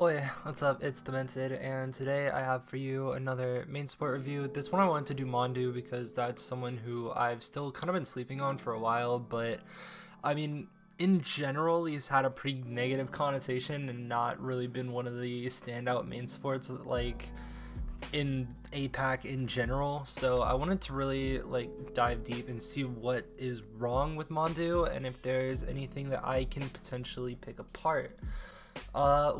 Oi, what's up? It's Demented, and today I have for you another main support review. This one I wanted to do Mandu because that's someone who I've still kind of been sleeping on for a while, but I mean, in general, he's had a pretty negative connotation and not really been one of the standout main supports like in APAC in general. So I wanted to really dive deep and see what is wrong with Mandu and if there's anything that I can potentially pick apart.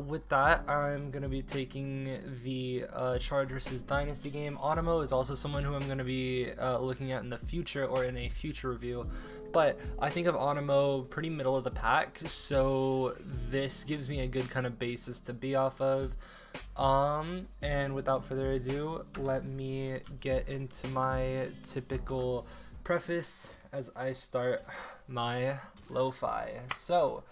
With that, I'm going to be taking the Charge vs. Dynasty game. Onimo is also someone who I'm going to be looking at in the future or in a future review, but I think of Onimo pretty middle of the pack, so this gives me a good kind of basis to be off of. And without further ado, let me get into my typical preface as I start my lo-fi. So,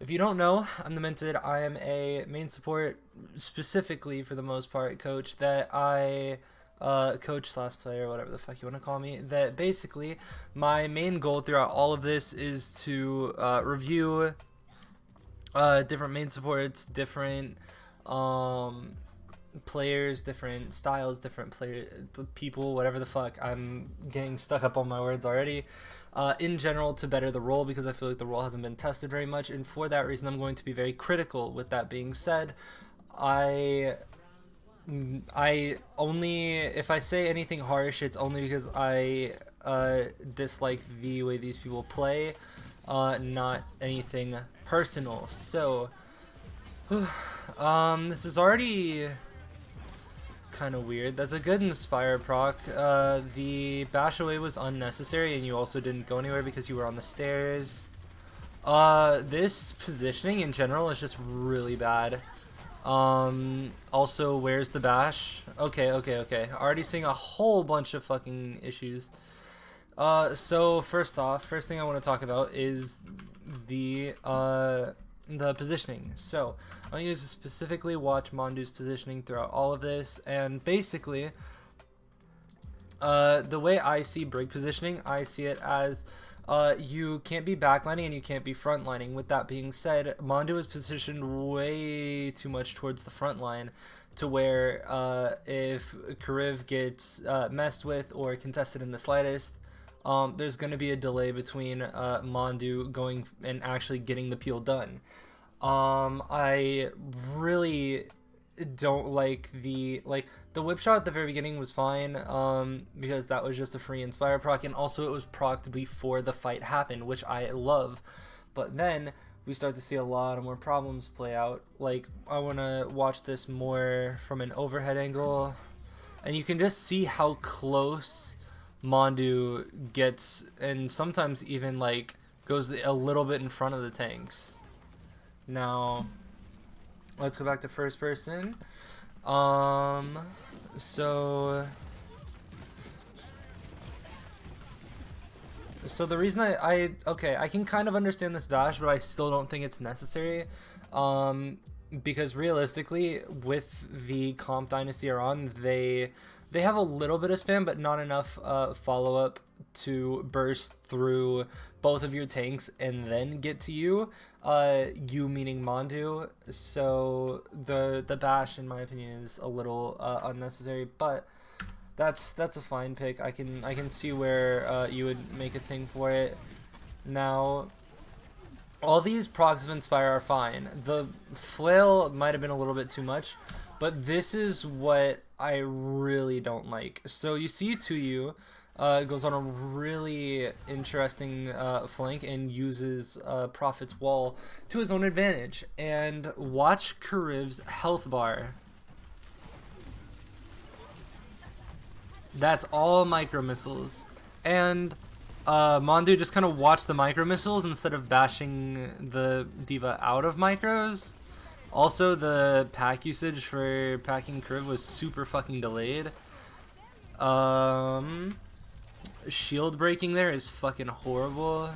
if you don't know, I'm Demented. I am a main support, specifically for the most part, coach that I coach / player, whatever the fuck you want to call me. That basically my main goal throughout all of this is to review different main supports, different players, different styles, different people, whatever the fuck. I'm getting stuck up on my words already. In general, to better the role, because I feel like the role hasn't been tested very much, and for that reason I'm going to be very critical. With that being said, I only, if I say anything harsh, it's only because I dislike the way these people play, not anything personal. So this is already kind of weird. That's a good Inspire proc. The bash away was unnecessary, and you also didn't go anywhere because you were on the stairs. This positioning in general is just really bad. Also, where's the bash? Okay. Already seeing a whole bunch of fucking issues. So first thing I want to talk about is the positioning. So I'm going to specifically watch Mandu's positioning throughout all of this, and basically the way I see break positioning, I see it as you can't be backlining and you can't be frontlining. With that being said, Mandu is positioned way too much towards the front line to where if Kariv gets messed with or contested in the slightest, there's going to be a delay between Mandu going and actually getting the peel done. I really don't like the whip shot at the very beginning was fine, because that was just a free Inspire proc, and also it was procced before the fight happened, which I love. But then we start to see a lot of more problems play out. Like, I want to watch this more from an overhead angle, and you can just see how close Mandu gets, and sometimes even goes a little bit in front of the tanks. Now, let's go back to first person. So the reason I can kind of understand this bash, but I still don't think it's necessary. Because realistically, with the comp dynasty are on, they have a little bit of spam, but not enough follow-up to burst through both of your tanks and then get to you. You meaning Mandu. So the bash, in my opinion, is a little unnecessary, but that's a fine pick. I can see where you would make a thing for it. Now, all these procs of Inspire are fine. The flail might have been a little bit too much, but this is what I really don't like. So you see 2U goes on a really interesting flank and uses Prophet's wall to his own advantage. And watch Kariv's health bar. That's all micro missiles. And Mandu just kind of watched the micro missiles instead of bashing the D.Va out of micros. Also, the pack usage for packing Kariv was super fucking delayed. Shield breaking there is fucking horrible.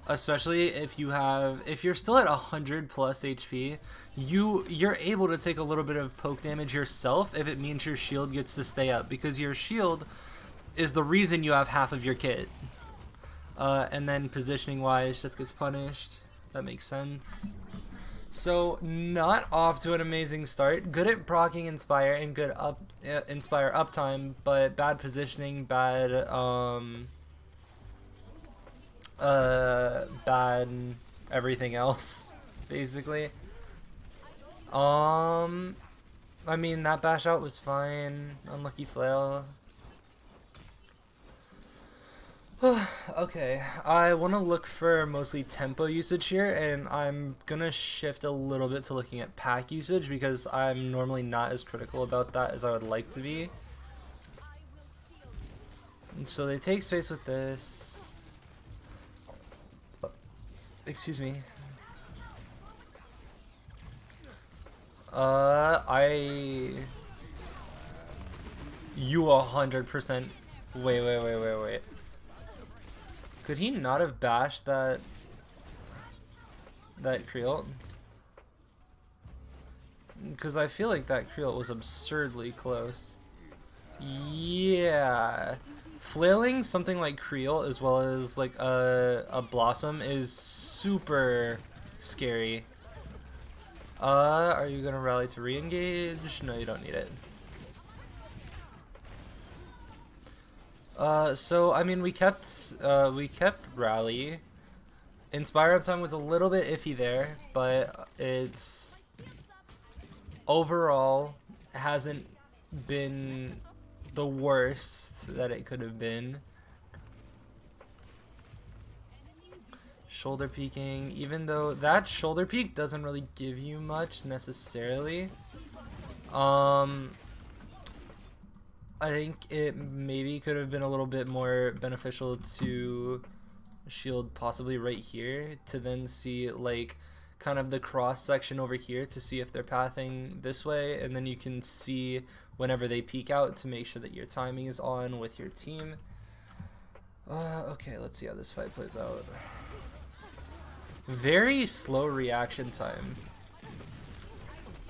Especially if you're still at 100 plus HP, you're able to take a little bit of poke damage yourself if it means your shield gets to stay up, because your shield is the reason you have half of your kit. And then positioning wise just gets punished. That makes sense. So not off to an amazing start. Good at proccing Inspire and good Inspire uptime, but bad positioning, bad everything else, basically. I mean, that bash out was fine. Unlucky flail. Okay, I want to look for mostly tempo usage here, and I'm gonna shift a little bit to looking at pack usage because I'm normally not as critical about that as I would like to be. And so they take space with this. Excuse me. You 100%. Wait. Could he not have bashed that Creel? Because I feel like that Creel was absurdly close. Yeah. Flailing something like Creel as well as like a Blossom is super scary. Are you gonna rally to re-engage? No, you don't need it. So I mean we kept rally. Inspire uptime was a little bit iffy there, but it's overall hasn't been the worst that it could have been. Shoulder peeking, even though that shoulder peek doesn't really give you much necessarily. I think it maybe could have been a little bit more beneficial to shield possibly right here to then see like kind of the cross section over here to see if they're pathing this way, and then you can see whenever they peek out to make sure that your timing is on with your team. Okay, let's see how this fight plays out. Very slow reaction time.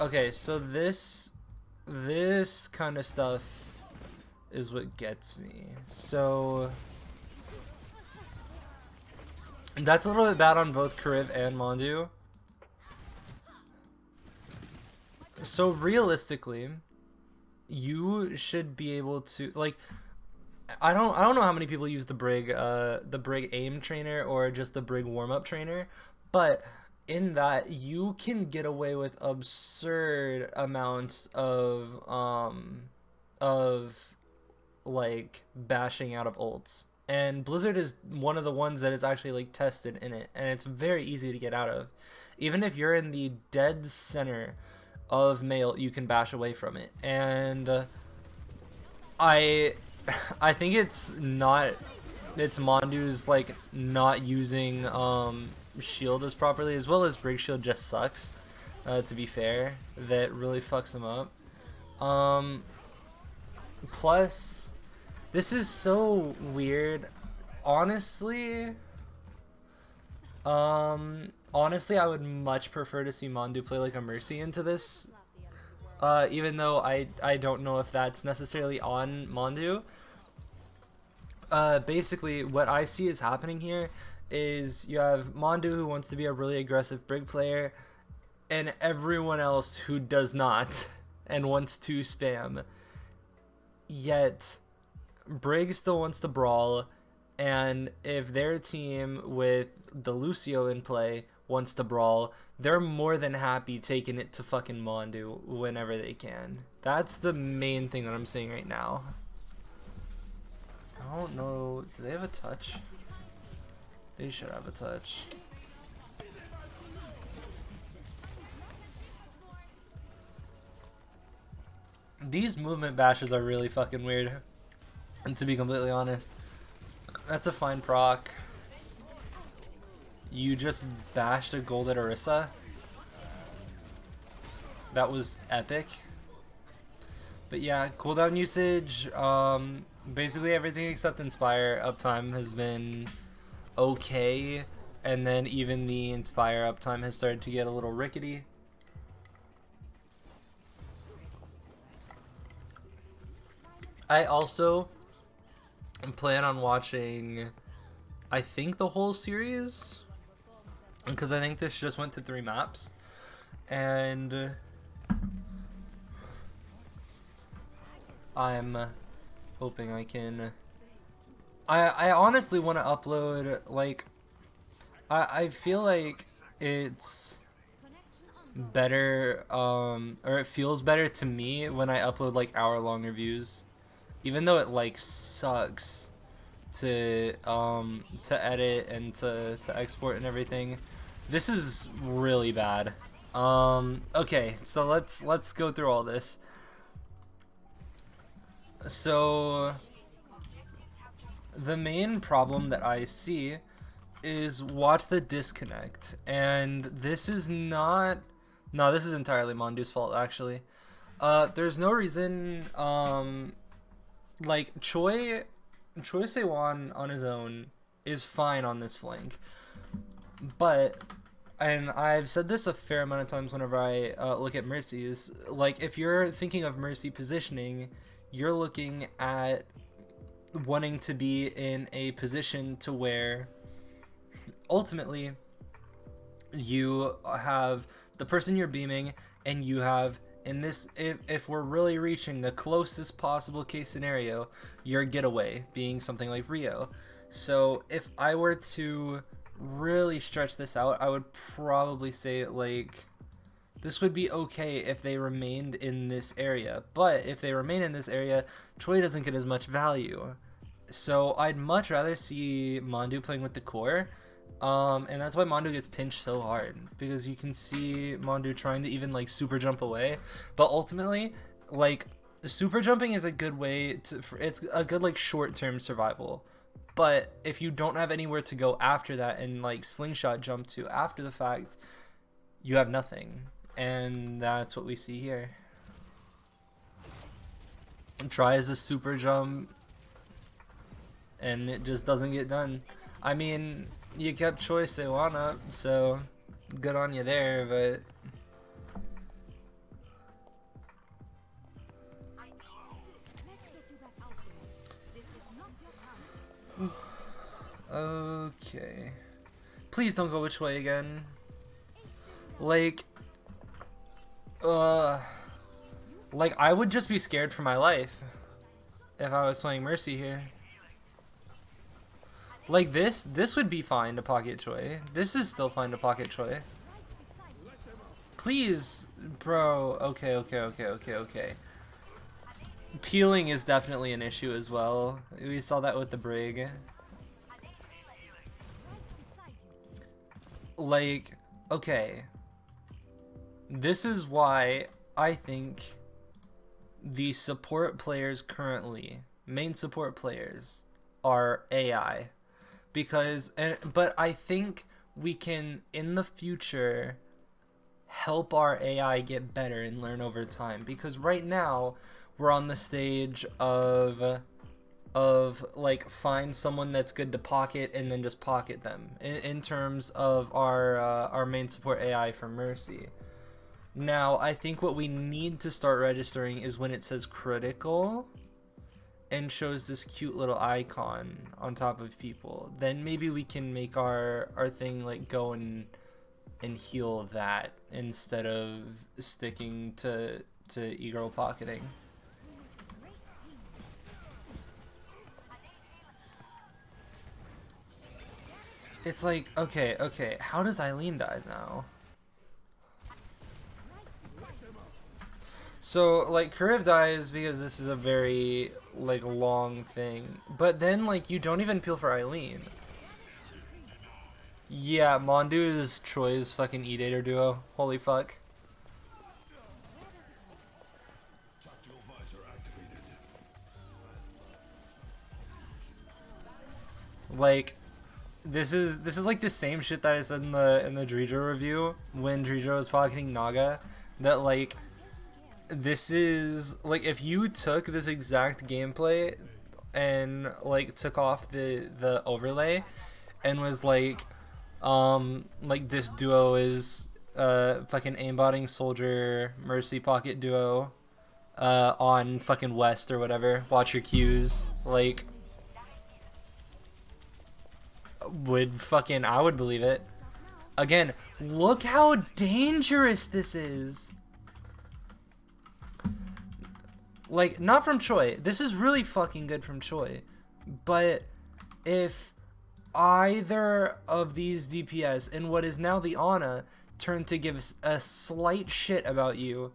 Okay, so this kind of stuff is what gets me. So that's a little bit bad on both Kariv and Mandu. So realistically, you should be able to like I don't know how many people use the Brig aim trainer or just the Brig warm-up trainer, but in that you can get away with absurd amounts of like bashing out of ults, and Blizzard is one of the ones that is actually like tested in it, and it's very easy to get out of. Even if you're in the dead center of mail, you can bash away from it. And I think it's Mandu's like not using shield as properly, as well as Brig shield just sucks, to be fair, that really fucks him up. Plus this is so weird, honestly. Honestly, I would much prefer to see Mandu play like a Mercy into this, even though I don't know if that's necessarily on Mandu. Basically, what I see is happening here is you have Mandu who wants to be a really aggressive Brig player, and everyone else who does not and wants to spam. Yet, Brig still wants to brawl, and if their team with the Lucio in play wants to brawl, they're more than happy taking it to fucking Mandu whenever they can. That's the main thing that I'm seeing right now. I don't know. Do they have a touch? They should have a touch. These movement bashes are really fucking weird, and to be completely honest. That's a fine proc. You just bashed a gold at Orisa. That was epic. But yeah, cooldown usage, basically everything except Inspire uptime has been okay, and then even the Inspire uptime has started to get a little rickety. I also plan on watching, I think, the whole series, because I think this just went to 3 maps. and I'm hoping I can. I honestly want to upload, like, I feel like it's better, or it feels better to me when I upload like hour-long reviews, even though it like sucks to edit and to export and everything. This is really bad. Okay, so let's go through all this. So the main problem that I see is watch the disconnect, and this is not, no, this is entirely Mandu's fault actually. There's no reason, like Choi Sewan on his own is fine on this flank, but, and I've said this a fair amount of times whenever I look at Mercy's, like if you're thinking of Mercy positioning, you're looking at wanting to be in a position to where ultimately you have the person you're beaming, and you have, in this, if we're really reaching the closest possible case scenario, your getaway being something like Rio. So if I were to really stretch this out, I would probably say like this would be okay if they remained in this area, but if they remain in this area, Choi doesn't get as much value. So I'd much rather see Mandu playing with the core, and that's why Mandu gets pinched so hard, because you can see Mandu trying to even like super jump away, but ultimately, like, super jumping is a good way to, it's a good like short-term survival, but if you don't have anywhere to go after that and like slingshot jump to after the fact, you have nothing, and that's what we see here. And tries a super jump, and it just doesn't get done. I mean, you kept Choi Sewan up, so good on you there, but okay. Please don't go with Choi again. Like, like I would just be scared for my life if I was playing Mercy here. Like this would be fine to pocket Choi. This is still fine to pocket Choi. Please, bro. Okay. Peeling is definitely an issue as well. We saw that with the Brig. Like, okay. This is why I think the support players currently, main support players, are AI. Because, but I think we can, in the future, help our AI get better and learn over time. Because right now, we're on the stage of like, find someone that's good to pocket and then just pocket them. In terms of our main support AI for Mercy. Now, I think what we need to start registering is when it says critical and shows this cute little icon on top of people, then maybe we can make our thing like go and heal that instead of sticking to e-girl pocketing. It's like, okay, how does Eileen die now? So, like, Kuriv dies because this is a very, like, long thing. But then, like, you don't even peel for Eileen. Yeah, Mandu is Troy's fucking E-Dater duo. Holy fuck. Like, this is like the same shit that I said in the Drijo review when Drijo was pocketing Naga. That, like, this is like, if you took this exact gameplay and like took off the overlay and was like this duo is fucking aimbotting soldier Mercy pocket duo on fucking West or whatever, watch your cues, like, I would believe it. Again, look how dangerous this is. Like, not from Choi. This is really fucking good from Choi. But if either of these DPS in what is now the Ana turn to give a slight shit about you,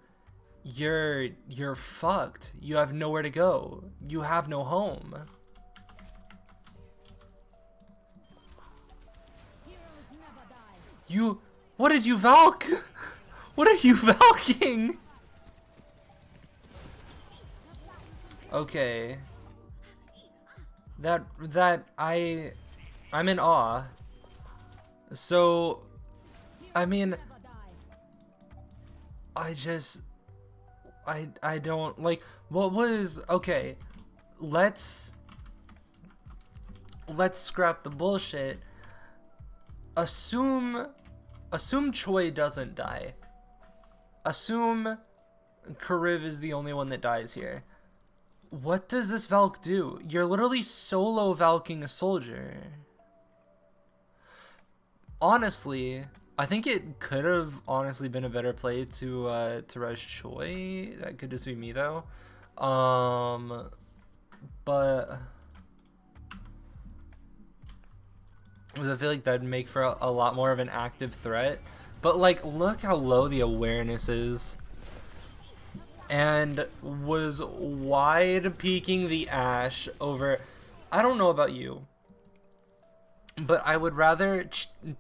you're fucked. You have nowhere to go. You have no home. What did you Valk? What are you Valking? Okay. I'm in awe. So, I mean, I don't, like, what was, okay, let's scrap the bullshit. Assume Choi doesn't die. Assume Kariv is the only one that dies here. What does this Valk do? You're literally solo Valking a soldier. Honestly, I think it could have honestly been a better play to res Choi. That could just be me though. But because I feel like that'd make for a lot more of an active threat. But like, look how low the awareness is. And was wide peeking the Ashe over. I don't know about you, but I would rather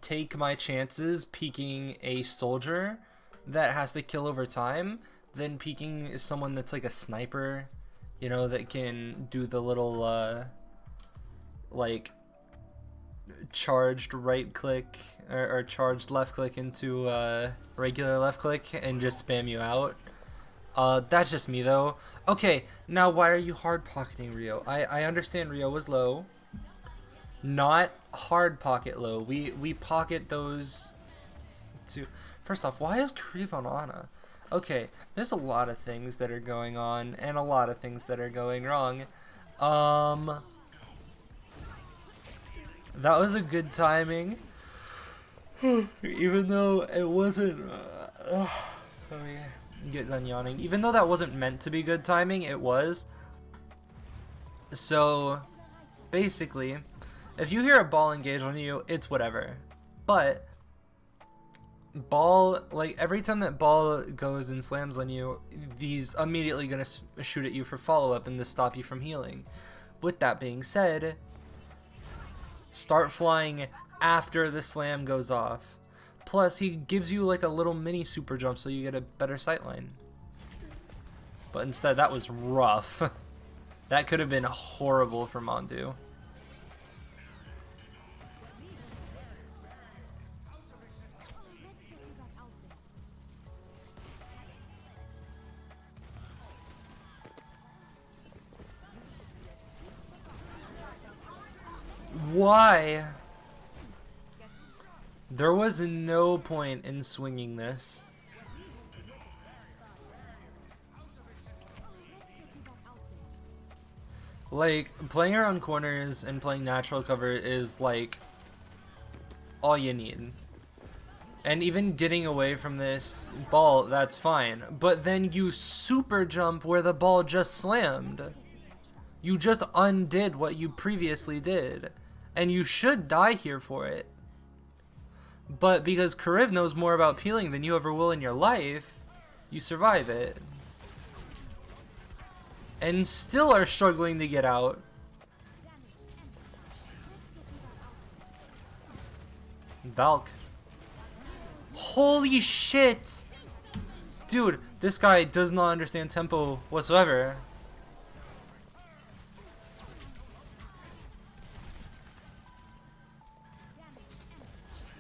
take my chances peeking a soldier that has to kill over time than peeking someone that's like a sniper, you know, that can do the little like charged right click or charged left click into regular left click and just spam you out. That's just me though. Okay, now why are you hard pocketing Rio? I understand Rio was low. Not hard pocket low. We pocket those two. First off, why is Kariv on Ana? Okay, there's a lot of things that are going on and a lot of things that are going wrong. That was a good timing. Even though it wasn't let me get done yawning. Even though that wasn't meant to be good timing, it was. So basically, if you hear a ball engage on you, it's whatever. But ball, like every time that ball goes and slams on you, he's immediately gonna shoot at you for follow-up and to stop you from healing. With that being said, start flying after the slam goes off. Plus, he gives you like a little mini super jump so you get a better sightline. But instead, that was rough. That could have been horrible for Mandu. Why? There was no point in swinging this. Like, playing around corners and playing natural cover is like all you need. And even getting away from this ball, that's fine. But then you super jump where the ball just slammed. You just undid what you previously did. And you should die here for it. But because Kariv knows more about peeling than you ever will in your life, you survive it. And still are struggling to get out. Valk. Holy shit! Dude, this guy does not understand tempo whatsoever.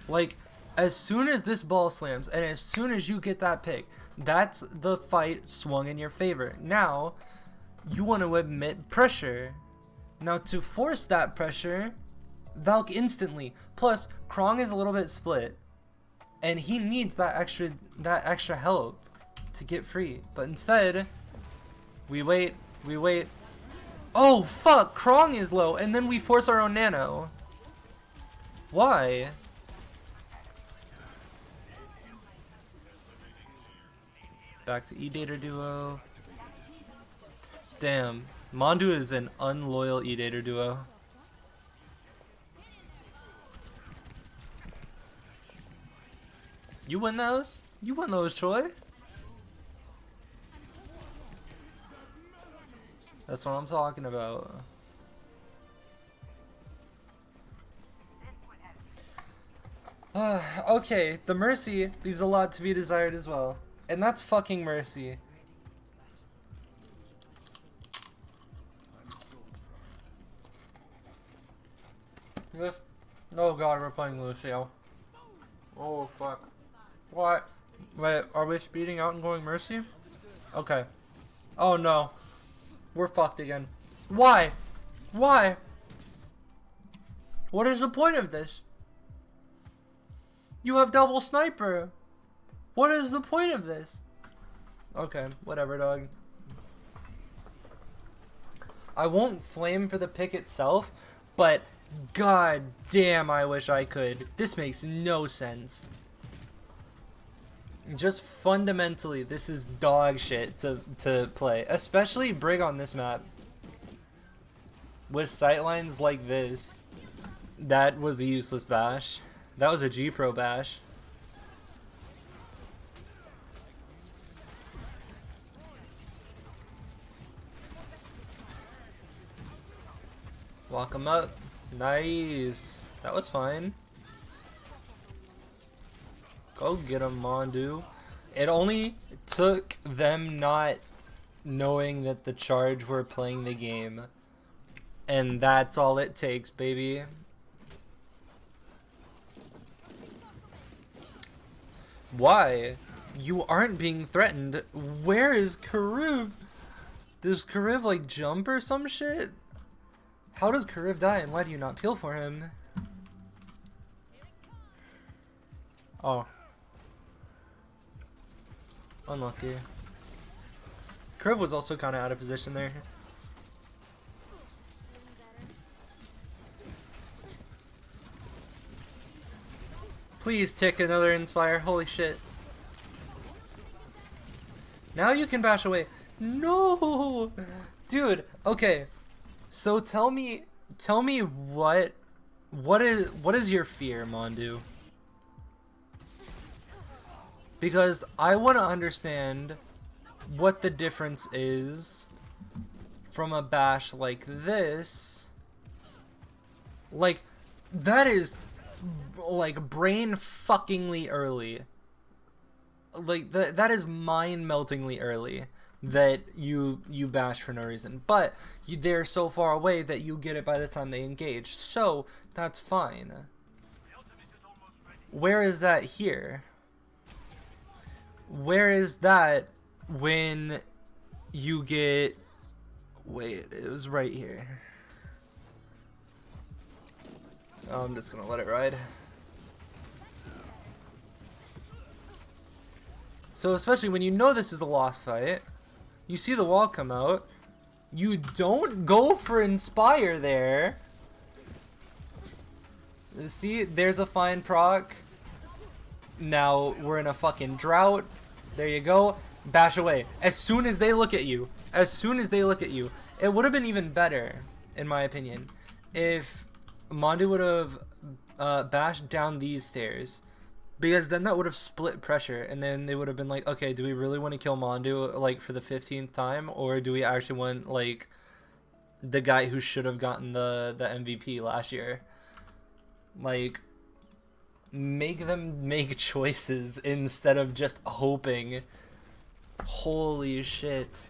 Like, as soon as this ball slams, and as soon as you get that pick, that's the fight swung in your favor. Now, you want to admit pressure. Now, to force that pressure, Valk instantly. Plus, Krong is a little bit split, and he needs that extra help to get free. But instead, we wait. Oh, fuck! Krong is low, and then we force our own nano. Why? Back to E-Dater duo. Damn. Mandu is an unloyal E-Dater duo. You win those? You win those, Troy? That's what I'm talking about. Okay, the Mercy leaves a lot to be desired as well. And that's fucking Mercy. Yes. Oh god, we're playing Lucio. Oh fuck. What? Wait, are we speeding out and going Mercy? Okay. Oh no. We're fucked again. Why? Why? What is the point of this? You have double sniper. What is the point of this? Okay, whatever, dog. I won't flame for the pick itself, but god damn, I wish I could. This makes no sense. Just fundamentally, this is dog shit to play. Especially Brig on this map. With sightlines like this. That was a useless bash. That was a G-Pro bash. Walk him up. Nice. That was fine. Go get him, Mandu. It only took them not knowing that the Charge were playing the game. And that's all it takes, baby. Why? You aren't being threatened. Where is Kariv? Does Kariv like jump or some shit? How does Kariv die and why do you not peel for him? Oh. Unlucky. Kariv was also kind of out of position there. Please tick another Inspire. Holy shit. Now you can bash away. No! Dude, okay. So tell me what is your fear, Mandu? Because I want to understand what the difference is from a bash like this. Like, that is like brain fuckingly early. Like that is mind meltingly early that you bash for no reason, but they're so far away that you get it by the time they engage, so that's fine. Where is that here? Where is that when you get, wait, it was right here. I'm just gonna let it ride. So especially when you know this is a lost fight, you see the wall come out, you don't go for Inspire there. See, there's a fine proc. Now we're in a fucking drought. There you go. Bash away. As soon as they look at you. As soon as they look at you. It would have been even better, in my opinion, if Mandu would have bashed down these stairs, because then that would have split pressure, and then they would have been like, okay, do we really want to kill Mandu like for the 15th time, or do we actually want like the guy who should have gotten the MVP last year? Like, make them make choices instead of just hoping. Holy shit.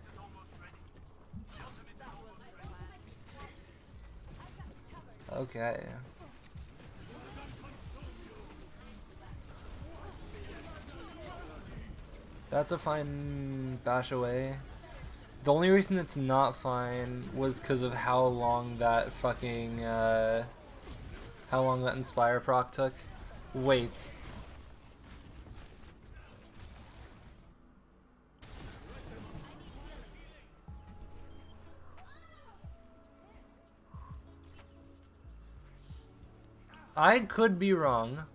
Okay. That's a fine bash away. The only reason it's not fine was because of how long that fucking, how long that Inspire proc took. Wait. I could be wrong,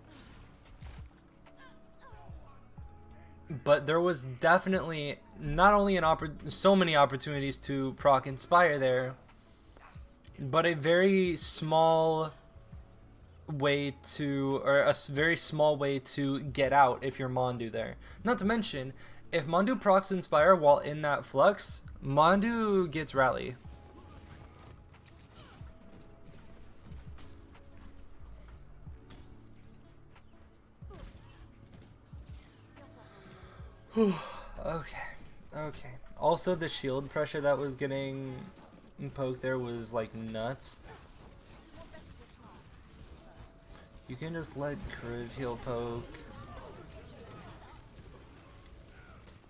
but there was definitely not only so many opportunities to proc Inspire there, but a very small way to, or a very small way to get out if you're Mandu there. Not to mention, if Mandu procs Inspire while in that flux, Mandu gets Rally. Okay. Also, the shield pressure that was getting poked there was like nuts. You can just let Kriv heal poke.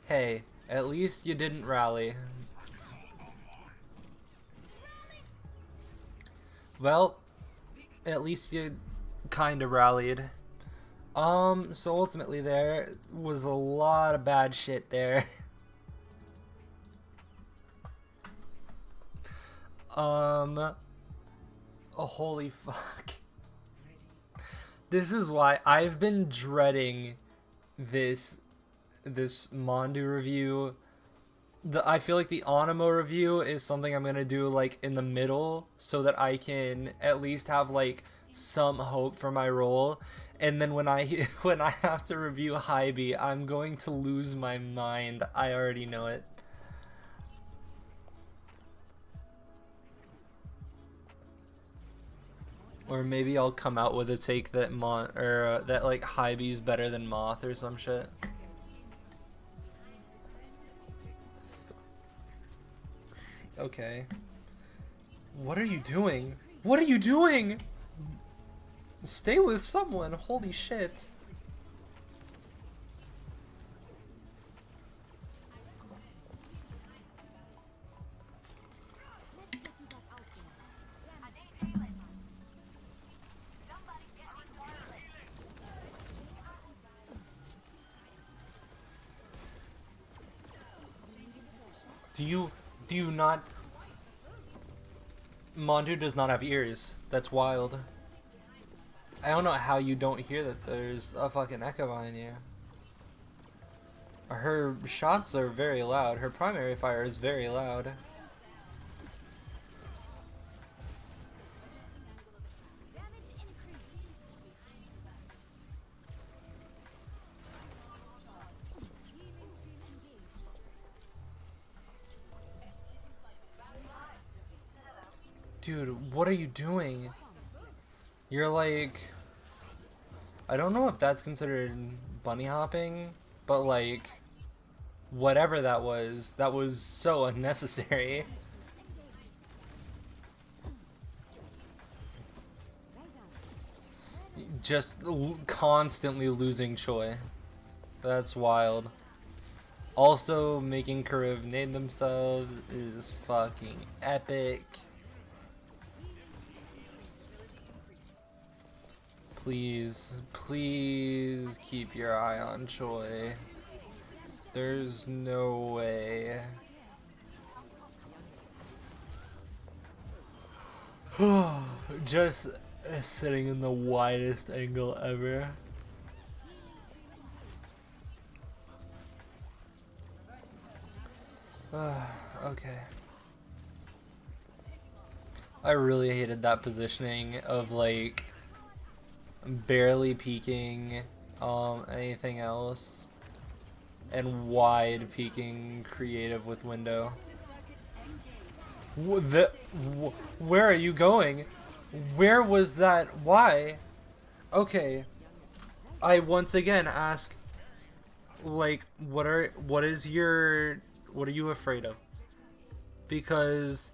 Hey, at least you didn't rally. Well, at least you kinda rallied. So ultimately there was a lot of bad shit there. Oh, holy fuck. This is why I've been dreading this Mandu review. I feel like the Onimo review is something I'm gonna do like in the middle so that I can at least have like some hope for my role. And then when I have to review Hybe, I'm going to lose my mind. I already know it. Or maybe I'll come out with a take that that like Hybe's better than Moth or some shit. Okay. What are you doing? What are you doing? Stay with someone. Holy shit. Do you not? Mandu does not have ears. That's wild. I don't know how you don't hear that there's a fucking echo behind you. Her shots are very loud. Her primary fire is very loud. Dude, what are you doing? You're like... I don't know if that's considered bunny hopping, but like... Whatever that was so unnecessary. Just constantly losing Choi. That's wild. Also, making Kriv name themselves is fucking epic. Please, please keep your eye on Choi. There's no way. Just sitting in the widest angle ever. Okay. I really hated that positioning of like barely peeking anything else and wide peeking creative with window. Where are you going? Where was that? Why? Okay. I once again ask, like, what are you afraid of? Because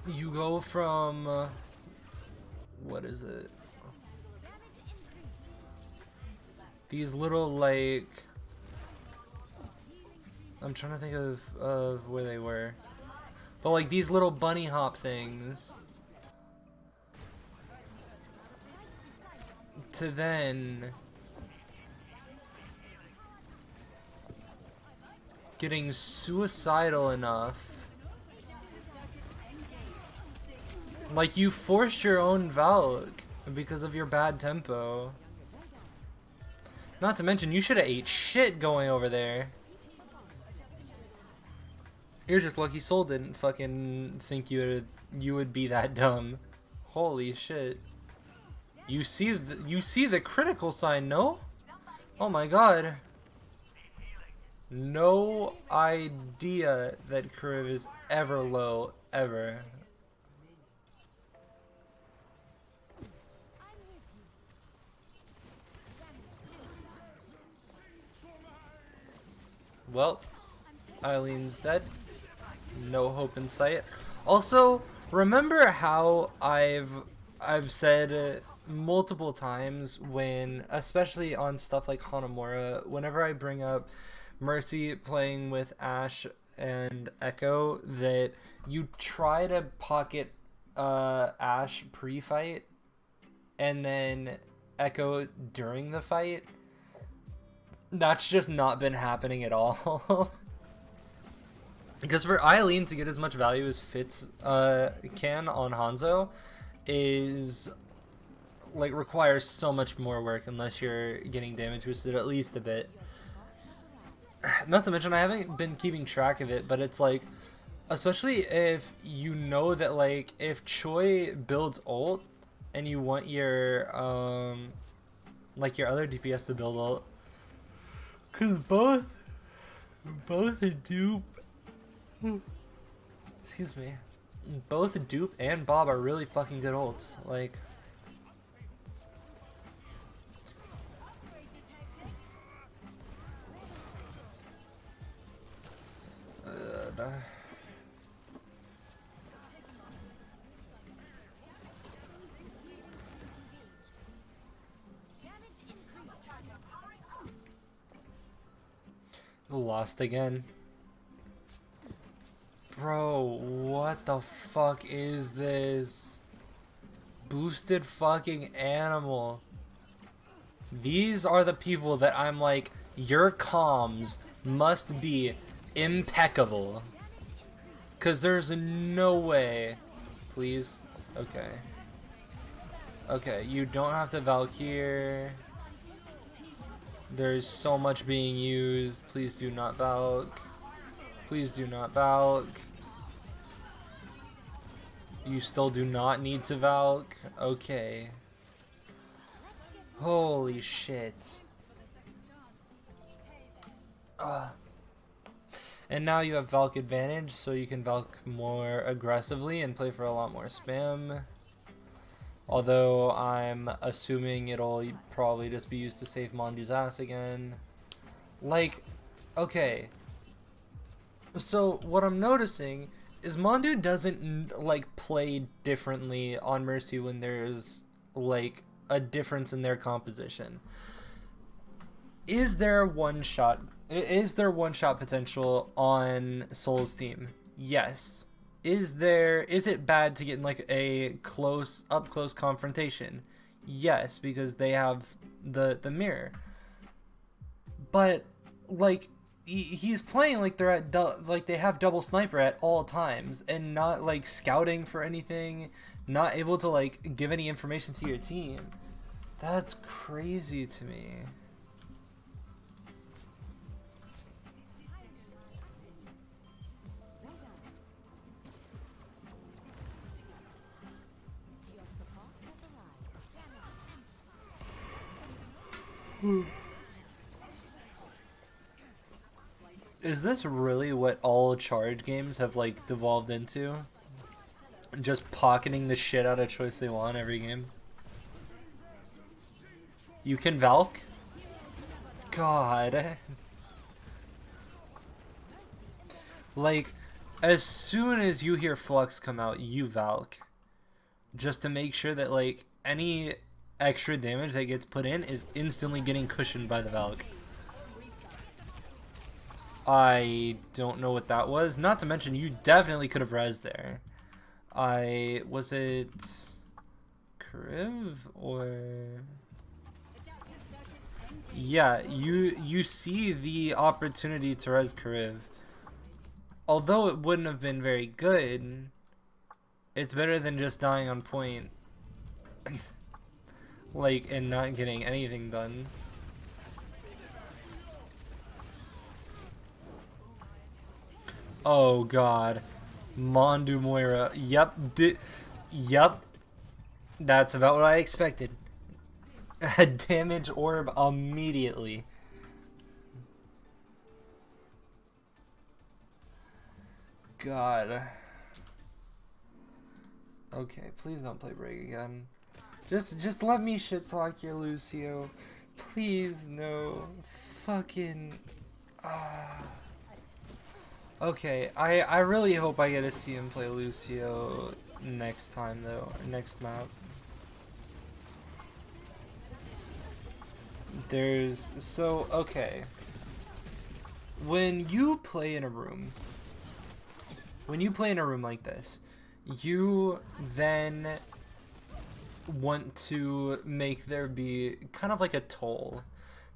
you go from what is it? These little, like, I'm trying to think of where they were, but like these little bunny hop things to then getting suicidal enough. Like, you forced your own Valk because of your bad tempo. Not to mention, you should have ate shit going over there. You're just lucky Soul didn't fucking think you would be that dumb. Holy shit. You see the critical sign, no? Oh my god. No idea that Kriv is ever low, ever. Well, Eileen's dead. No hope in sight. Also, remember how I've said multiple times when, especially on stuff like Hanamura, whenever I bring up Mercy playing with Ashe and Echo, that you try to pocket Ashe pre-fight and then Echo during the fight. That's just not been happening at all. Because for Eileen to get as much value as Fitz can on Hanzo is like requires so much more work unless you're getting damage boosted at least a bit. Not to mention I haven't been keeping track of it, but it's like, especially if you know that like if Choi builds ult and you want your like your other DPS to build ult, because both Dupe, excuse me, both Dupe and Bob are really fucking good ults. Like, lost again. Bro, what the fuck is this? Boosted fucking animal. These are the people that I'm like, your comms must be impeccable. Cause there's no way. Please? Okay. Okay, you don't have to Valkyrie. There's so much being used. Please do not Valk. Please do not Valk. You still do not need to Valk. Okay. Holy shit. And now you have Valk advantage, so you can Valk more aggressively and play for a lot more spam. Although I'm assuming it'll probably just be used to save Mandu's ass again. Like, okay. So what I'm noticing is Mandu doesn't like play differently on Mercy when there's like a difference in their composition. Is there one shot potential on Soul's team? Yes. Is it bad to get in like a up close confrontation? Yes, because they have the mirror. But like he's playing like they're at like they have double sniper at all times and not like scouting for anything, not able to like give any information to your team. That's crazy to me. Is this really what all charge games have like devolved into? Just pocketing the shit out of choice they want every game? You can Valk? God. Like, as soon as you hear Flux come out, you Valk. Just to make sure that like any extra damage that gets put in is instantly getting cushioned by the Valk. I don't know what that was. Not to mention, you definitely could have rezzed there. Was it Kriv or? Yeah, you see the opportunity to res Kriv. Although it wouldn't have been very good, it's better than just dying on point. Like, and not getting anything done. Oh god. Mandu Moira. Yep. Yep. That's about what I expected. A damage orb immediately. God. Okay, please don't play Brig again. Just let me shit talk your Lucio. Please, no. Fucking. Okay, I really hope I get to see him play Lucio next time though, or next map. Okay. When you play in a room like this, you then want to make there be kind of like a toll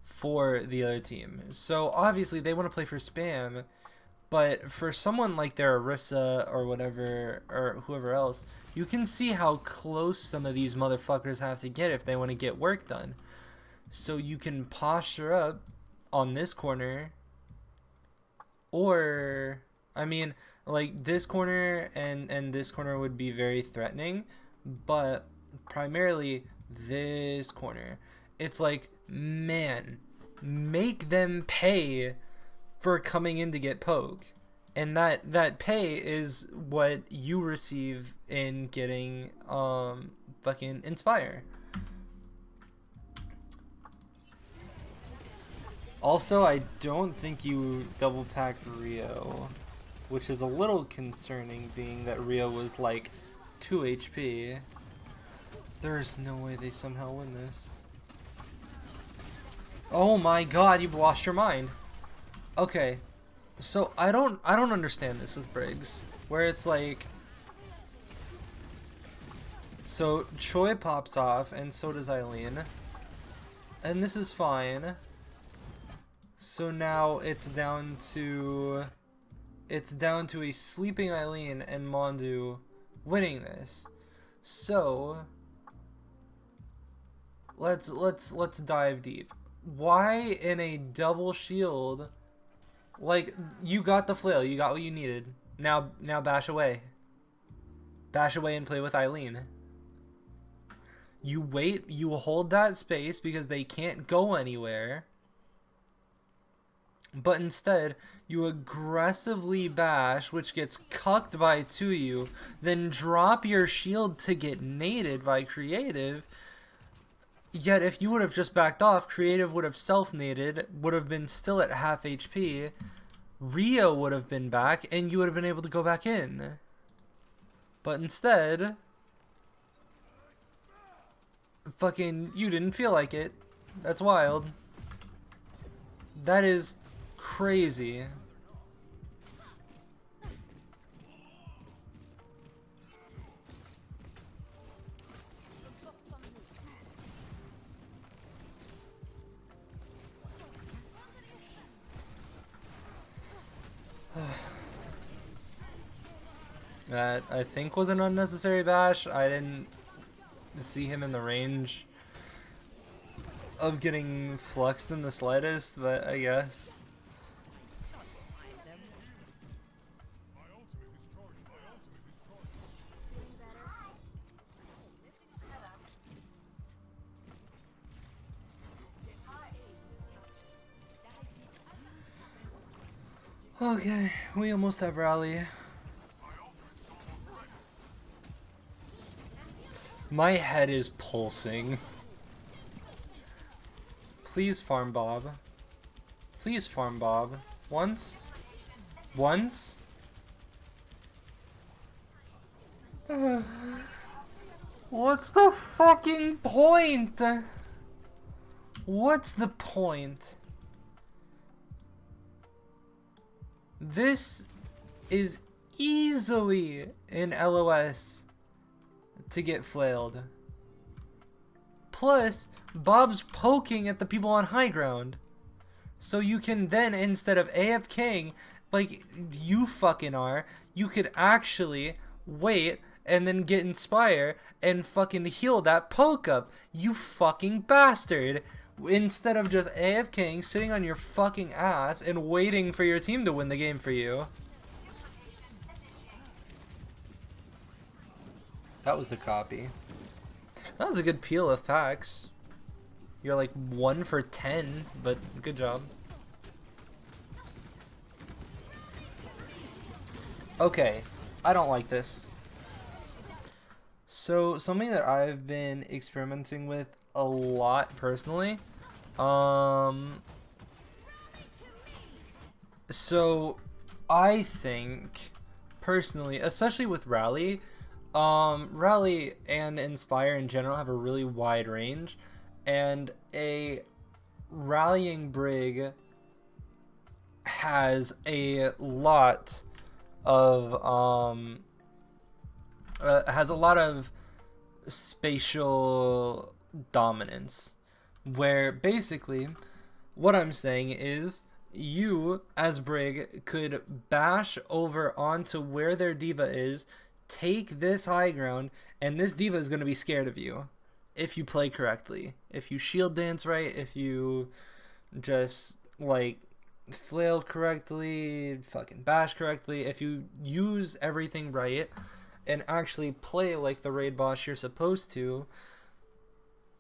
for the other team. So obviously they want to play for spam, but for someone like their Orisa or whatever, or whoever else, you can see how close some of these motherfuckers have to get if they want to get work done. So you can posture up on this corner, or, I mean, like this corner and this corner would be very threatening, but primarily this corner. It's like, man, make them pay for coming in to get poke. And that pay is what you receive in getting fucking Inspire. Also, I don't think you double packed Rio, which is a little concerning, being that Rio was like 2 HP. There's no way they somehow win this. Oh my god, you've lost your mind. Okay, so I don't understand this with Briggs, where it's like, so Choi pops off and so does Eileen, and this is fine. So now it's down to a sleeping Eileen and Mandu winning this. So let's dive deep. Why in a double shield? Like, you got the flail, you got what you needed. Now bash away. Bash away and play with Eileen. You wait, you hold that space because they can't go anywhere. But instead, you aggressively bash, which gets cucked by 2U, then drop your shield to get naded by Creative. Yet if you would have just backed off, Creative would have self-naded, would have been still at half HP, Rio would have been back, and you would have been able to go back in. But instead, fucking, you didn't feel like it. That's wild. That is crazy. That, I think, was an unnecessary bash. I didn't see him in the range of getting fluxed in the slightest, but I guess. Okay, we almost have rally. My head is pulsing. Please farm Bob. Please farm Bob. Once? Once? What's the fucking point? What's the point? This is easily an LOS to get flailed. Plus, Bob's poking at the people on high ground. So you can then, instead of AFKing, like you fucking are, you could actually wait and then get Inspire and fucking heal that poke up. You fucking bastard. Instead of just AFKing, sitting on your fucking ass and waiting for your team to win the game for you. That was the copy. That was a good peel of packs. You're like 1 for 10, but good job. Okay, I don't like this. So something that I've been experimenting with a lot personally. So I think personally, especially with Rally, Rally and Inspire in general have a really wide range, and a rallying brig has a lot of spatial dominance, where basically what I'm saying is you as brig could bash over onto where their diva is, take this high ground, and this diva is going to be scared of you if you play correctly, if you shield dance right, if you just like flail correctly, fucking bash correctly, if you use everything right and actually play like the raid boss you're supposed to,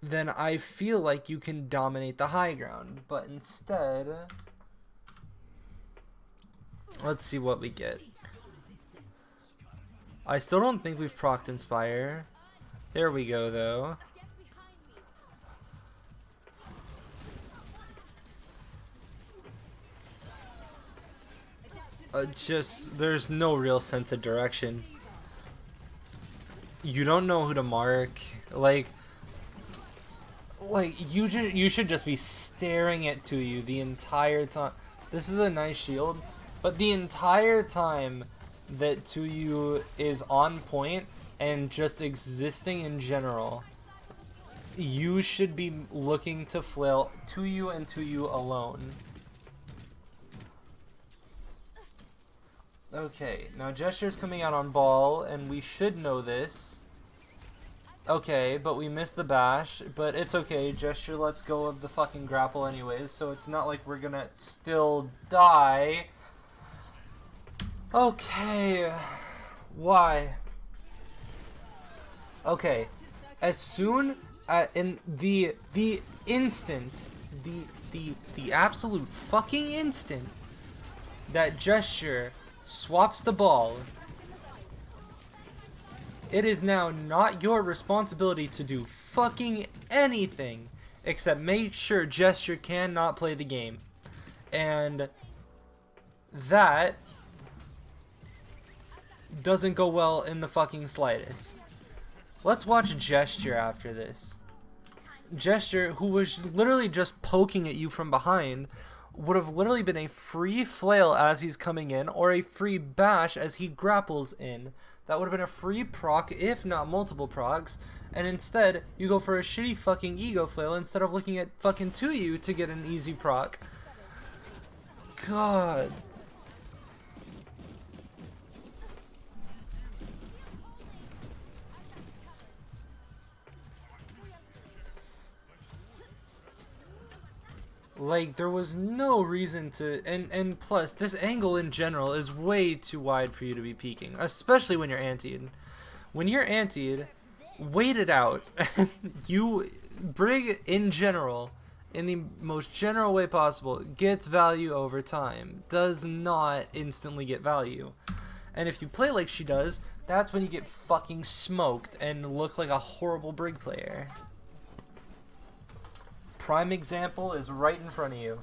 then I feel like you can dominate the high ground. But instead, let's see what we get. I still don't think we've procced Inspire. There we go, though. There's no real sense of direction. You don't know who to mark. Like you should just be staring it to you the entire time. This is a nice shield, but the entire time that Tuyu is on point and just existing in general, you should be looking to flail Tuyu and Tuyu alone. Okay, now Gesture's coming out on ball, and we should know this. Okay, but we missed the bash, but it's okay. Gesture lets go of the fucking grapple anyways, so it's not like we're gonna still die. Okay. Why? Okay. As soon in the instant, the absolute fucking instant that Gesture swaps the ball, it is now not your responsibility to do fucking anything except make sure Gesture cannot play the game. And that doesn't go well in the fucking slightest. Let's watch Gesture after this. Gesture, who was literally just poking at you from behind, would have literally been a free flail as he's coming in, or a free bash as he grapples in. That would have been a free proc, if not multiple procs, and instead, you go for a shitty fucking ego flail instead of looking at fucking Tuyu to get an easy proc. God. Like, there was no reason to, and plus, this angle in general is way too wide for you to be peeking, especially when you're antied. When you're antied, wait it out. You, Brig in general, in the most general way possible, gets value over time, does not instantly get value. And if you play like she does, that's when you get fucking smoked and look like a horrible Brig player. Prime example is right in front of you.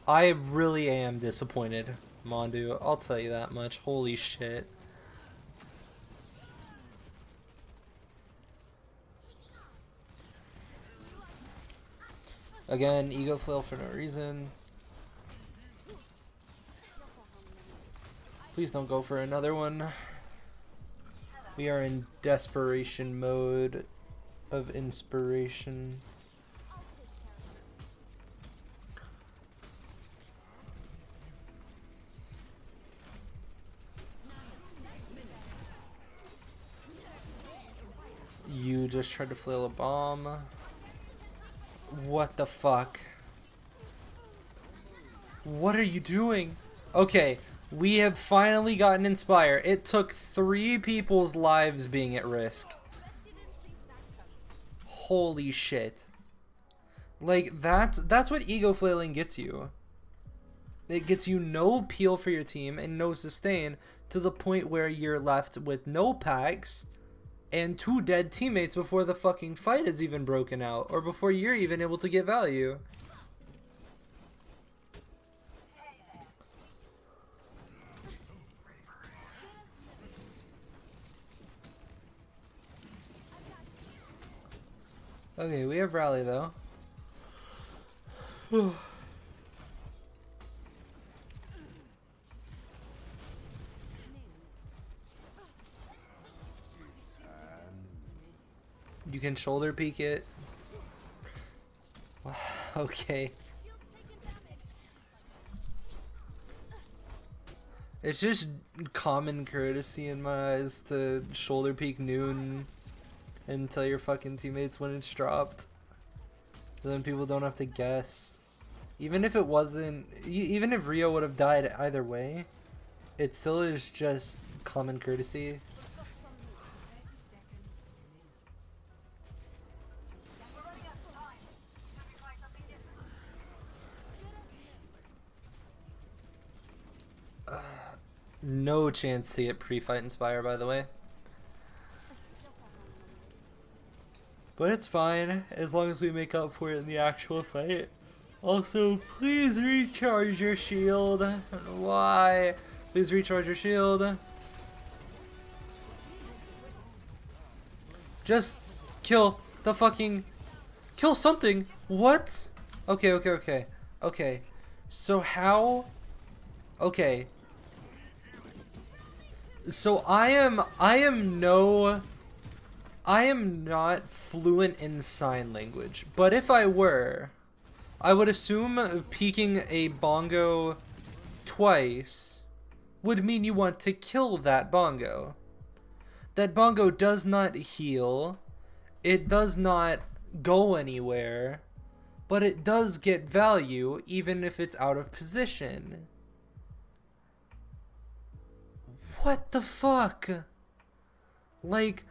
I really am disappointed, Mandu. I'll tell you that much. Holy shit. Again, ego flail for no reason. Please don't go for another one. We are in desperation mode of inspiration. You just tried to flail a bomb. What the fuck? What are you doing? Okay, we have finally gotten Inspire. It took 3 people's lives being at risk. Holy shit. Like, that's what ego flailing gets you. It gets you no peel for your team and no sustain to the point where you're left with no packs and 2 dead teammates before the fucking fight is even broken out or before you're even able to get value. Okay, we have rally though. You can shoulder peek it. Okay. It's just common courtesy in my eyes to shoulder peek noon until your fucking teammates when it's dropped. Then people don't have to guess. Even if it wasn't, even if Rio would have died either way, it still is just common courtesy. No chance to get pre-fight Inspire, by the way. But it's fine, as long as we make up for it in the actual fight. Also, please recharge your shield. Why? Please recharge your shield. Just kill the fucking... Kill something! What? Okay, okay, okay. Okay. So how... Okay. So I am not fluent in sign language, but if I were, I would assume peeking a bongo twice would mean you want to kill that bongo. That bongo does not heal, it does not go anywhere, but it does get value even if it's out of position. What the fuck? Like,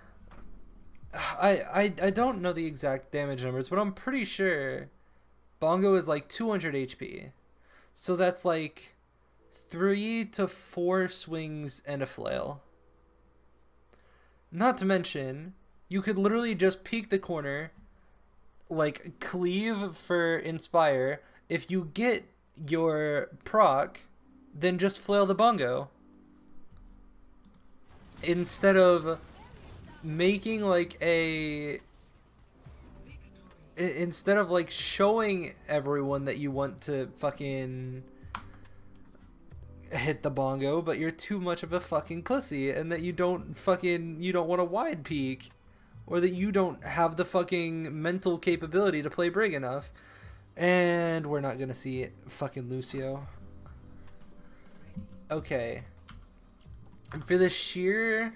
I don't know the exact damage numbers, but I'm pretty sure bongo is like 200 HP. So that's like 3 to 4 swings and a flail. Not to mention, you could literally just peek the corner, like cleave for Inspire. If you get your proc, then just flail the bongo. Instead of making like instead of like showing everyone that you want to fucking hit the bongo, but you're too much of a fucking pussy and that you don't want a wide peek, or that you don't have the fucking mental capability to play Brig enough. And we're not gonna see fucking Lucio. Okay. And for the sheer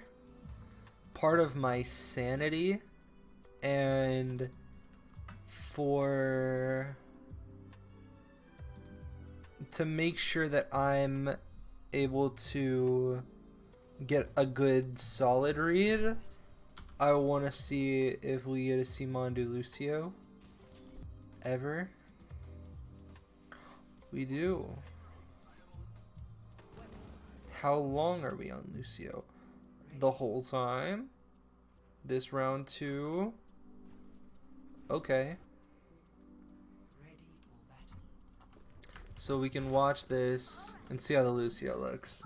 part of my sanity, and to make sure that I'm able to get a good solid read, I want to see if we get to see Mandu Lucio ever. We do. How long are we on Lucio? The whole time? This round 2? Okay. So we can watch this and see how the Lucio looks.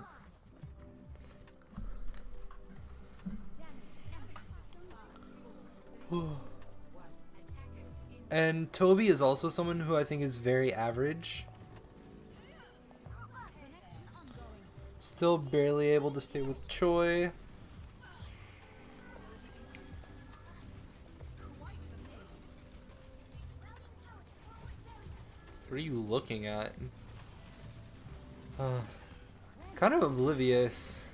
And Toby is also someone who I think is very average. Still barely able to stay with Choi. What are you looking at? Kind of oblivious.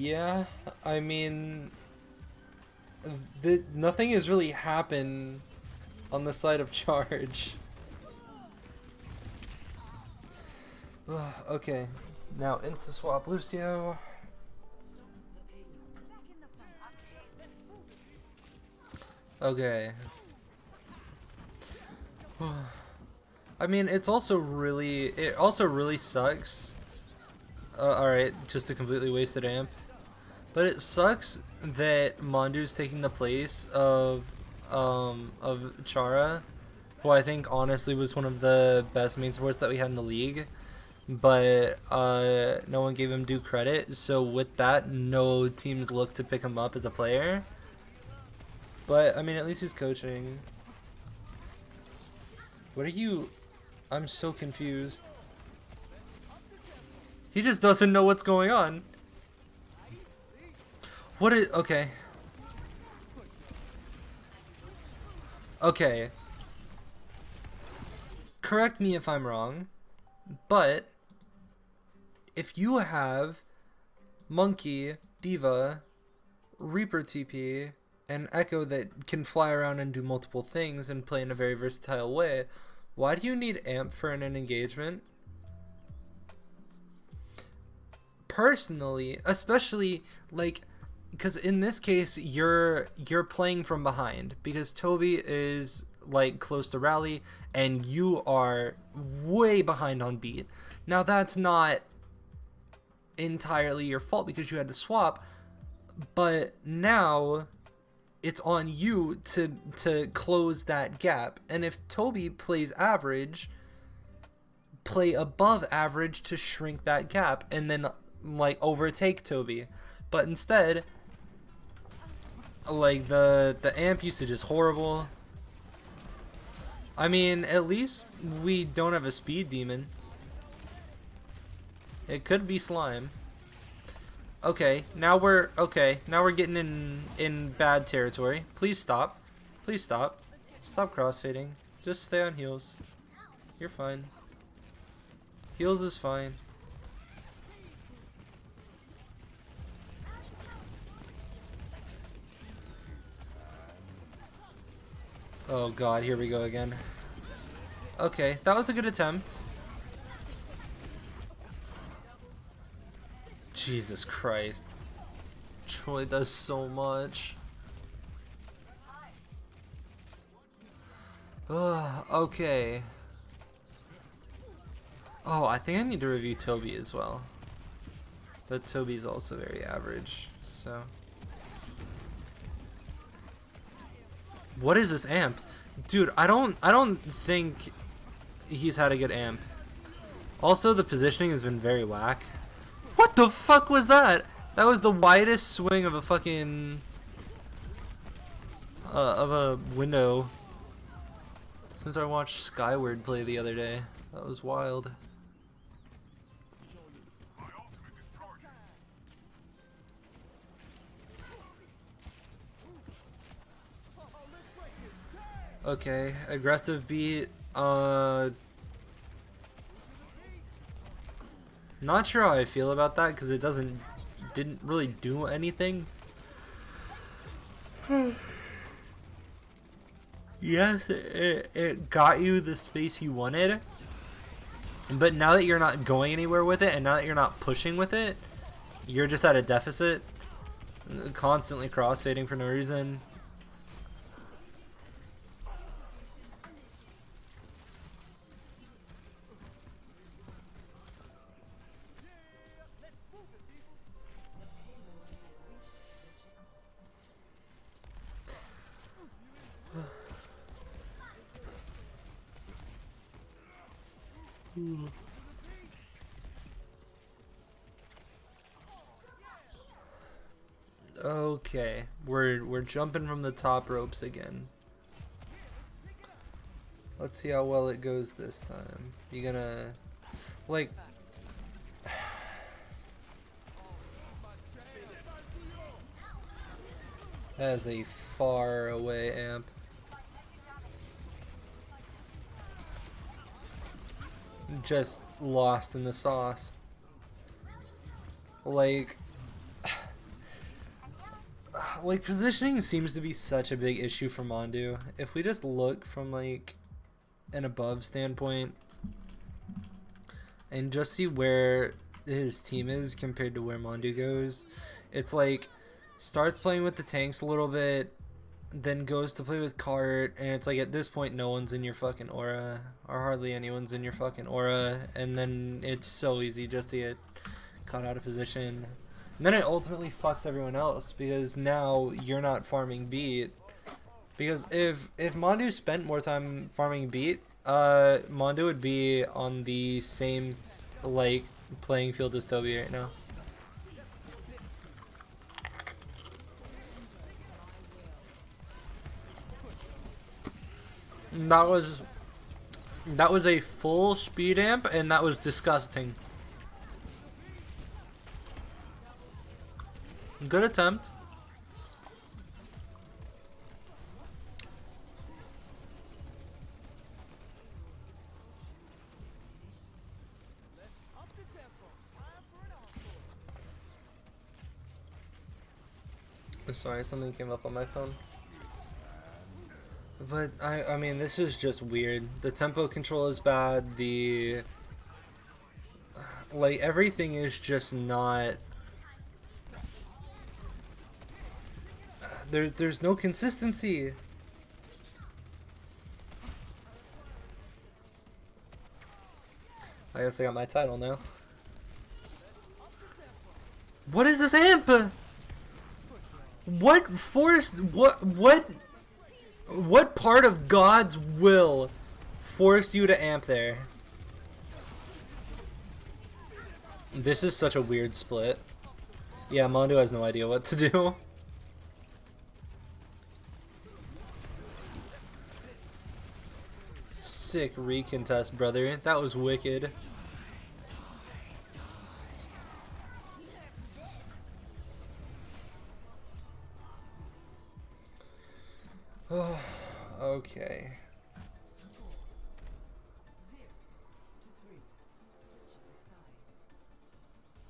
Yeah, I mean, nothing has really happened on the side of charge. Okay, now insta swap Lucio. Okay. I mean, it also really sucks. Alright, just a completely wasted amp. But it sucks that Mandu's taking the place of Chara, who I think honestly was one of the best main supports that we had in the league. But no one gave him due credit, so with that, no teams look to pick him up as a player. But I mean, at least he's coaching. What are you? I'm so confused. He just doesn't know what's going on. What is... Okay. Okay. Correct me if I'm wrong, but if you have Monkey, Diva, Reaper TP, and Echo that can fly around and do multiple things and play in a very versatile way, why do you need Amp for an engagement? Personally, especially like, because in this case you're playing from behind because Toby is like close to rally and you are way behind on beat. Now that's not entirely your fault because you had to swap, but now it's on you to close that gap. And if Toby plays average, play above average to shrink that gap and then like overtake Toby. But instead, like the amp usage is horrible. I mean, at least we don't have a speed demon. It could be slime. Okay, now we're getting in bad territory. Please stop. Please stop. Stop crossfading. Just stay on heals. You're fine. Heals is fine. Oh god, here we go again. Okay, that was a good attempt. Jesus Christ. Troy does so much. Okay. Oh, I think I need to review Toby as well. But Toby's also very average, so... What is this amp? Dude, I don't think he's had a good amp. Also, the positioning has been very whack. What the fuck was that? That was the widest swing of a fucking... of a window since I watched Skyward play the other day. That was wild. Okay, aggressive beat. Not sure how I feel about that because it didn't really do anything. Yes, it got you the space you wanted, but now that you're not going anywhere with it and now that you're not pushing with it, you're just at a deficit, constantly crossfading for no reason. Okay, we're jumping from the top ropes again. Let's see how well it goes this time. You gonna like that is a far away amp. Just lost in the sauce. Like like, positioning seems to be such a big issue for Mandu. If we just look from, like, an above standpoint and just see where his team is compared to where Mandu goes, it's like, starts playing with the tanks a little bit, then goes to play with Cart, and it's like, at this point, no one's in your fucking aura, or hardly anyone's in your fucking aura, and then it's so easy just to get caught out of position. And then it ultimately fucks everyone else, because now you're not farming beat. Because if Mandu spent more time farming beat, Mandu would be on the same, like, playing field as Toby right now. And that was a full speed amp, and that was disgusting. Good attempt. Sorry, something came up on my phone. But I mean, this is just weird. The tempo control is bad. The, like, everything is just not. There's no consistency. I guess I got my title now. What is this amp? What force? What part of God's will forced you to amp there? This is such a weird split. Yeah, Mandu has no idea what to do. Sick recontest, brother. That was wicked. Oh, okay.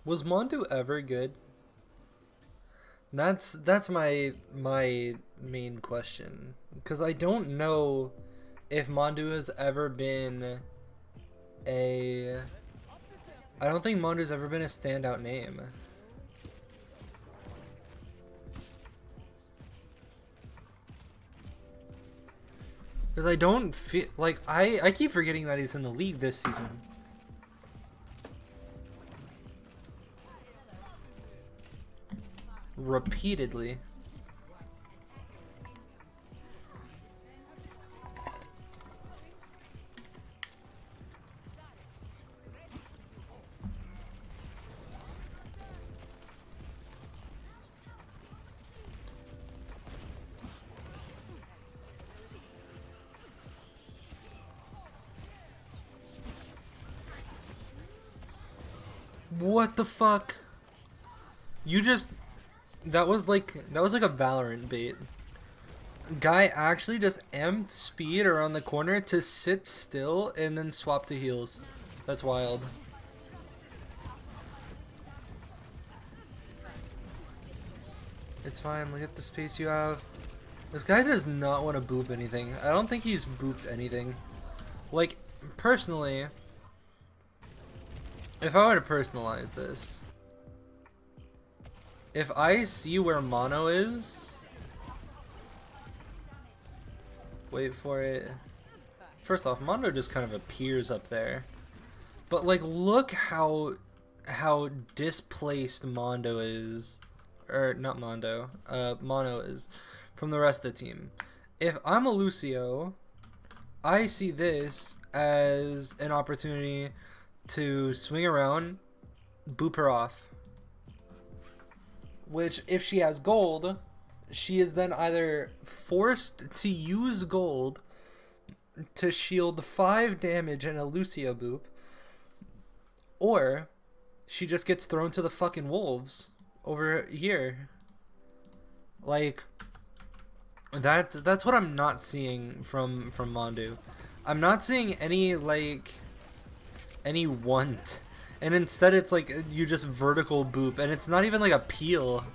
Was Mandu ever good? That's my main question, because I don't know if Mandu has ever been a. I don't think Mandu's ever been a standout name. Because I don't feel like I keep forgetting that he's in the league this season. Repeatedly. What the fuck? You just that was like a Valorant bait. Guy actually just amped speed around the corner to sit still and then swap to heals. That's wild. It's fine, look at the space you have. This guy does not want to boop anything. I don't think he's booped anything. Like, personally, if I were to personalize this, if I see where Mono is, wait for it. First off, Mono just kind of appears up there, but like, look how displaced Mondo is, or not Mondo, Mono is from the rest of the team. If I'm a Lucio, I see this as an opportunity to swing around, boop her off. Which, if she has gold, she is then either forced to use gold to shield 5 damage in a Lucio boop, or she just gets thrown to the fucking wolves over here. Like, that's what I'm not seeing from Mandu. I'm not seeing any, like, any want, and instead it's like you just vertical boop, and it's not even like a peel.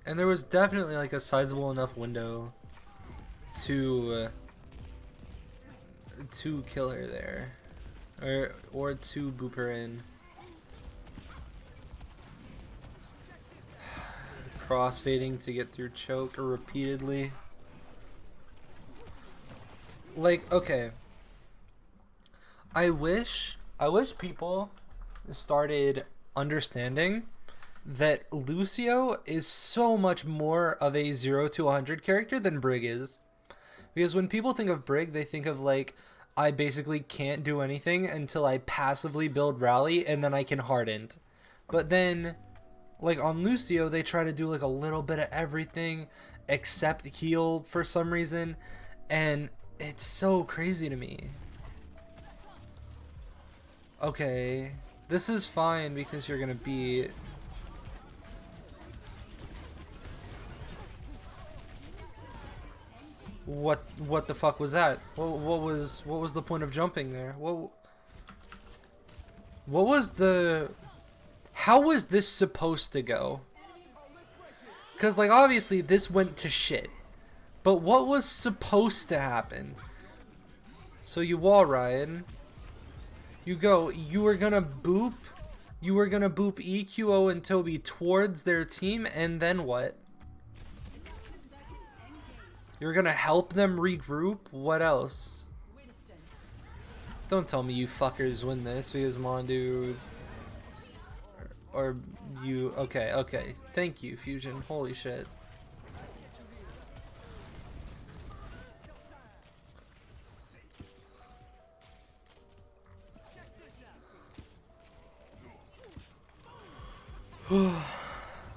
And there was definitely like a sizable enough window to kill her there, or to boop her in. Crossfading to get through choke repeatedly. Like, okay, I wish people started understanding that Lucio is so much more of a 0 to 100 character than Brig is. Because when people think of Brig, they think of like, I basically can't do anything until I passively build rally and then I can hardened. But then, like on Lucio, they try to do like a little bit of everything except heal for some reason, and it's so crazy to me. Okay, this is fine because you're gonna beat. What the fuck was that? What was the point of jumping there? What was the... How was this supposed to go? Because like obviously this went to shit. But what was supposed to happen? So you wall ride. You go, you were gonna boop EQO and Toby towards their team, and then what? You're gonna help them regroup? What else? Don't tell me you fuckers win this because Mandu or you. Okay. Thank you, Fusion. Holy shit.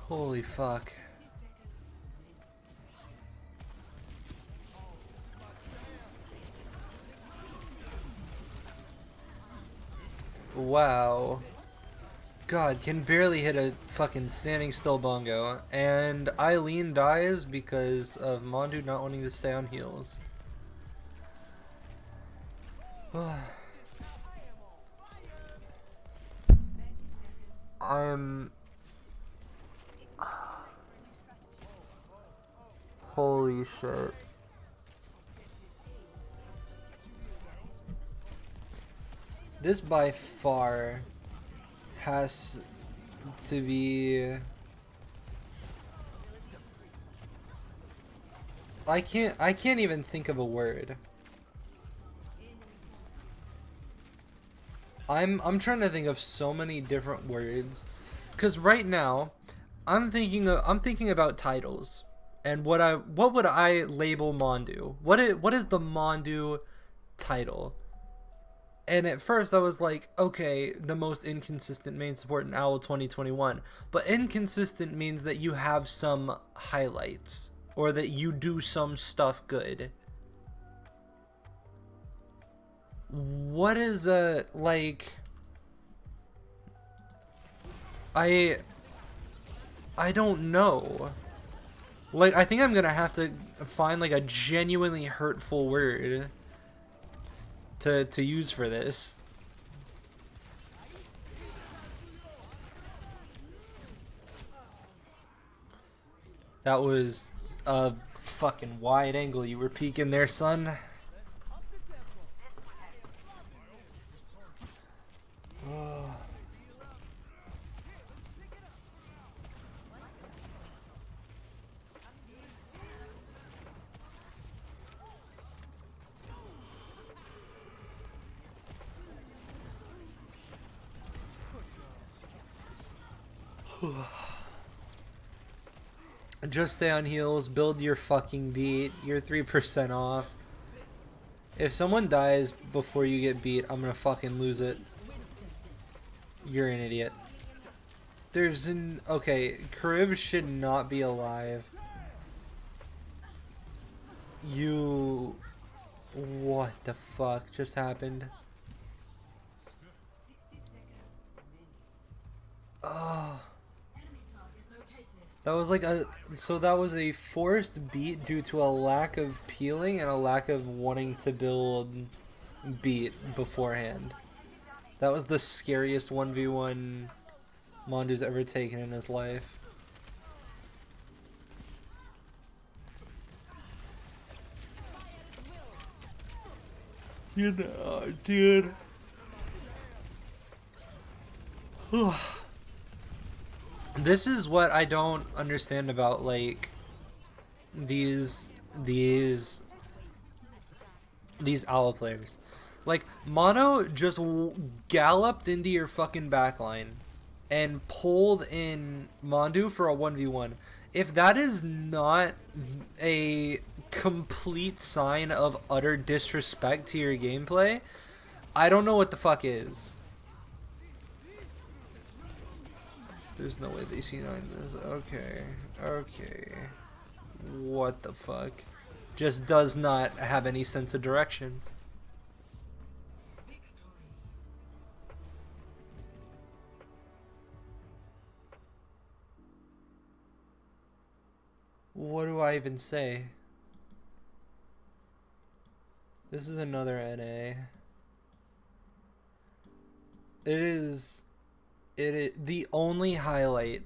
Holy fuck. Wow. God, can barely hit a fucking standing still bongo. And Eileen dies because of Mandu not wanting to stay on heals. Holy shit. This by far has to be... I can't even think of a word. I'm trying to think of so many different words, cuz right now I'm thinking about titles and what would I label Mandu? What is the Mandu title? And at first I was like, okay, the most inconsistent main support in OWL 2021. But inconsistent means that you have some highlights, or that you do some stuff good. What is like... I don't know. Like, I think I'm gonna have to find like a genuinely hurtful word to use for this. That was a fucking wide angle you were peeking there, son. Just stay on heals, build your fucking beat, you're 3% off. If someone dies before you get beat, I'm gonna fucking lose it. You're an idiot. Okay, Kariv should not be alive. What the fuck just happened? Oh. That was like that was a forced beat due to a lack of peeling and a lack of wanting to build beat beforehand. That was the scariest 1v1 Mandu's ever taken in his life. You know, dude. This is what I don't understand about like these these these owl players. Like Mono just galloped into your fucking backline and pulled in Mandu for a 1v1. If that is not a complete sign of utter disrespect to your gameplay, I don't know what the fuck is. There's no way they see this. Okay. Okay. What the fuck? Just does not have any sense of direction. What do I even say? This is another NA. It is the only highlight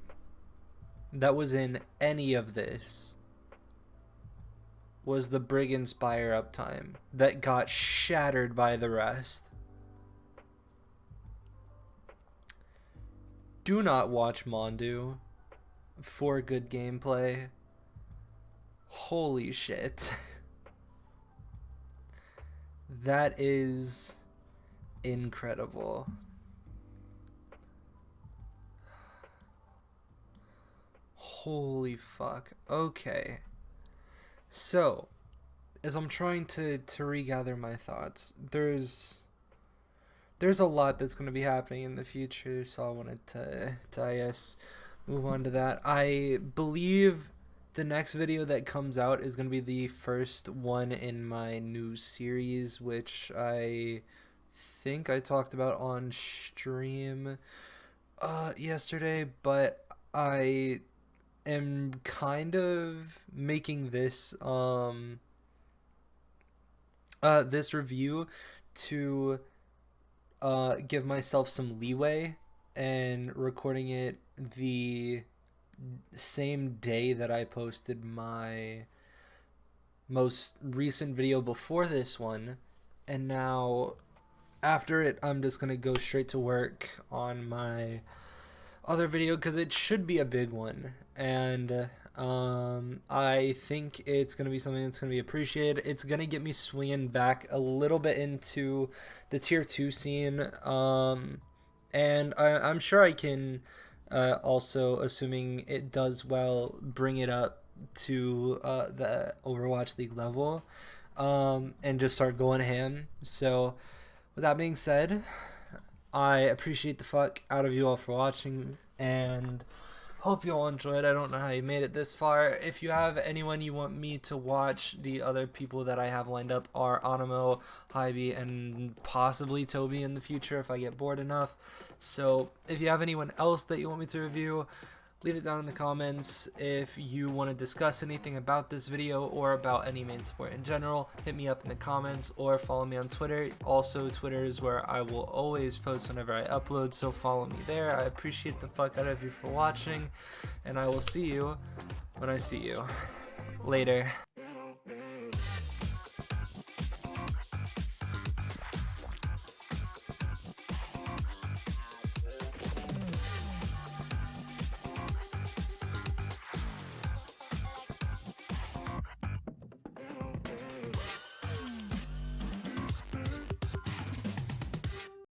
that was in any of this was the Brigand Spire uptime that got shattered by the rest. Do not watch Mandu for good gameplay. Holy shit. That is incredible. Holy fuck. Okay. So, as I'm trying to regather my thoughts, there's a lot that's going to be happening in the future, so I wanted to I guess move on to that. I believe the next video that comes out is going to be the first one in my new series, which I think I talked about on stream yesterday, but I am kind of making this this review to give myself some leeway and recording it the same day that I posted my most recent video before this one, and now after it I'm just gonna go straight to work on my other video because it should be a big one, and I think it's gonna be something that's gonna be appreciated. It's gonna get me swinging back a little bit into the tier 2 scene, and I'm sure I can also, assuming it does well, bring it up to the Overwatch League level, and just start going ham. So with that being said, I appreciate the fuck out of you all for watching, and hope you all enjoyed. I don't know how you made it this far. If you have anyone you want me to watch, the other people that I have lined up are Animo, Hybe, and possibly Toby in the future if I get bored enough. So if you have anyone else that you want me to review, leave it down in the comments. If you want to discuss anything about this video or about any main sport in general, hit me up in the comments or follow me on Twitter. Also, Twitter is where I will always post whenever I upload, so follow me there. I appreciate the fuck out of you for watching, and I will see you when I see you. Later.